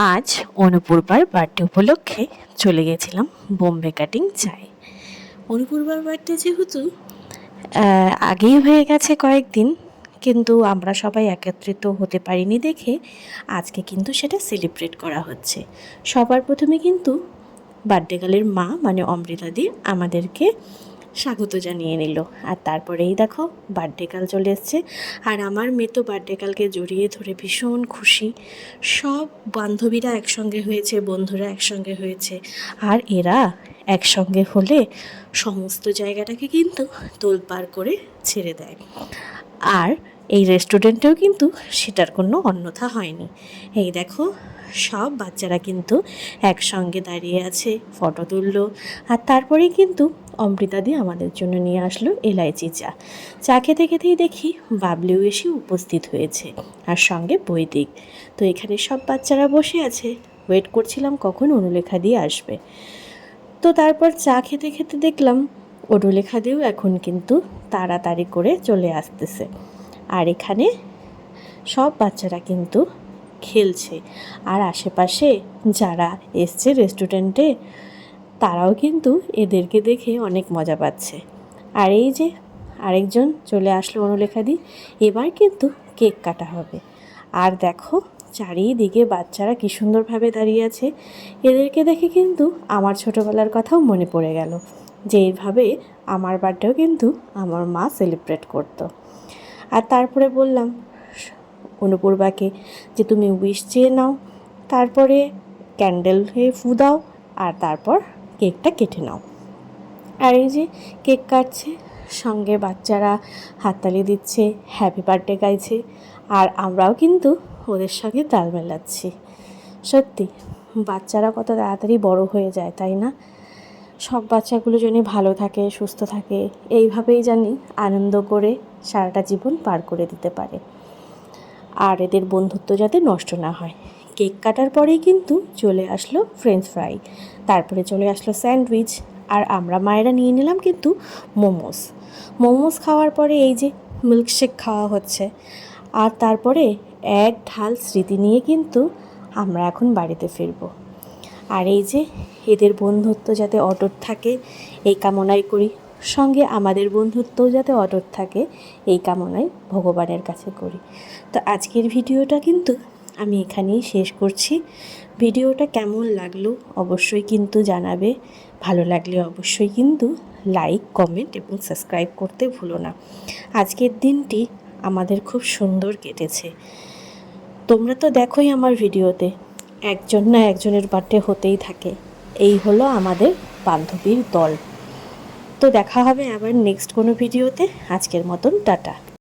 আজ অনুপূর্বার বার্থডে উপলক্ষে চলে গেছিলাম বোম্বে কাটিং চাই। অনুপূর্বার বার্থডে যেহেতু আগেই হয়ে গেছে কয়েকদিন, কিন্তু আমরা সবাই একত্রিত হতে পারিনি দেখে আজকে কিন্তু সেটা সেলিব্রেট করা হচ্ছে। সবার প্রথমে কিন্তু বার্থডে গার্লের মা মানে অমৃতাদি আমাদেরকে স্বাগত জানিয়ে নিল, আর তারপরেই দেখো বার্থডে গার্ল চলে এসছে। আর আমার মেয়ে তো বার্থডে গার্লকে জড়িয়ে ধরে ভীষণ খুশি। সব বান্ধবীরা একসঙ্গে হয়েছে, বন্ধুরা একসঙ্গে হয়েছে, আর এরা একসঙ্গে হলে সমস্ত জায়গাটাকে কিন্তু তোলপাড় করে ছেড়ে দেয়। আর এই রেস্টুরেন্টেও কিন্তু সেটার কোনো অন্যথা হয়নি। এই দেখো সব বাচ্চারা কিন্তু একসঙ্গে দাঁড়িয়ে আছে, ফটো তুললো। আর তারপরেই কিন্তু অমৃতাদি আমাদের জন্য নিয়ে আসলো এলাইচি চা। চা খেতে খেতেই দেখি বাবলিও এসে উপস্থিত হয়েছে, আর সঙ্গে বৈদিক। তো এখানে সব বাচ্চারা বসে আছে, ওয়েট করছিলাম কখন অনুলেখা দিয়ে আসবে। তো তারপর চা খেতে খেতে দেখলাম অনুলেখা দিয়েও এখন কিন্তু তাড়াতাড়ি করে চলে আসতেছে। আর এখানে সব বাচ্চারা কিন্তু খেলছে, আর আশেপাশে যারা এসছে রেস্টুরেন্টে তারাও কিন্তু এদেরকে দেখে অনেক মজা পাচ্ছে। আর এই যে আরেকজন চলে আসলো অনুলেখাদি, এবার কিন্তু কেক কাটা হবে। আর দেখো চারিদিকে বাচ্চারা কী সুন্দরভাবে দাঁড়িয়ে আছে। এদেরকে দেখে কিন্তু আমার ছোটোবেলার কথাও মনে পড়ে গেল, যে এইভাবে আমার বার্থডেও কিন্তু আমার মা সেলিব্রেট করতো। আর তারপরে বললাম অনুপূর্বাকে যে তুমি উইশ চেয়ে নাও, তারপরে ক্যান্ডেল হয়ে ফু দাও, আর তারপর কেকটা কেটে নাও। আর এই যে কেক কাটছে, সঙ্গে বাচ্চারা হাততালি দিচ্ছে, হ্যাপি বার্থডে গাইছে, আর আমরাও কিন্তু ওদের সঙ্গে তাল মেলাচ্ছি। সত্যি বাচ্চারা কত তাড়াতাড়ি বড় হয়ে যায়, তাই না? সব বাচ্চাগুলো যেন ভালো থাকে, সুস্থ থাকে, এইভাবেই জানি আনন্দ করে সারাটা জীবন পার করে দিতে পারে, আর এদের বন্ধুত্ব যাতে নষ্ট না হয়। কেক কাটার পরেই কিন্তু চলে আসলো ফ্রেঞ্চ ফ্রাই, তারপরে চলে আসলো স্যান্ডউইচ, আর আমরা মায়েরা নিয়ে নিলাম কিন্তু মোমোস খাওয়ার পরে এই যে মিল্কশেক খাওয়া হচ্ছে। আর তারপরে এক ঢাল স্মৃতি নিয়ে কিন্তু আমরা এখন বাড়িতে ফিরবো। আর এই যে এদের বন্ধুত্ব যাতে অটুট থাকে এই কামনাই করি, সঙ্গে আমাদের বন্ধুত্বও যাতে অটুট থাকে এই কামনাই ভগবানের কাছে করি। তো আজকের ভিডিওটা কিন্তু আমি এখানেই শেষ করছি। ভিডিওটা কেমন লাগলো অবশ্যই কিন্তু জানাবে, ভালো লাগলে অবশ্যই কিন্তু লাইক, কমেন্ট এবং সাবস্ক্রাইব করতে ভুলো না। আজকের দিনটি আমাদের খুব সুন্দর কেটেছে। তোমরা তো দেখোই আমার ভিডিওতে একজন না একজনের বার্থডে হতেই থাকে। এই হলো আমাদের বান্ধবীর দল। তো দেখা হবে আবার নেক্সট কোনো ভিডিওতে। আজকের মতন টাটা।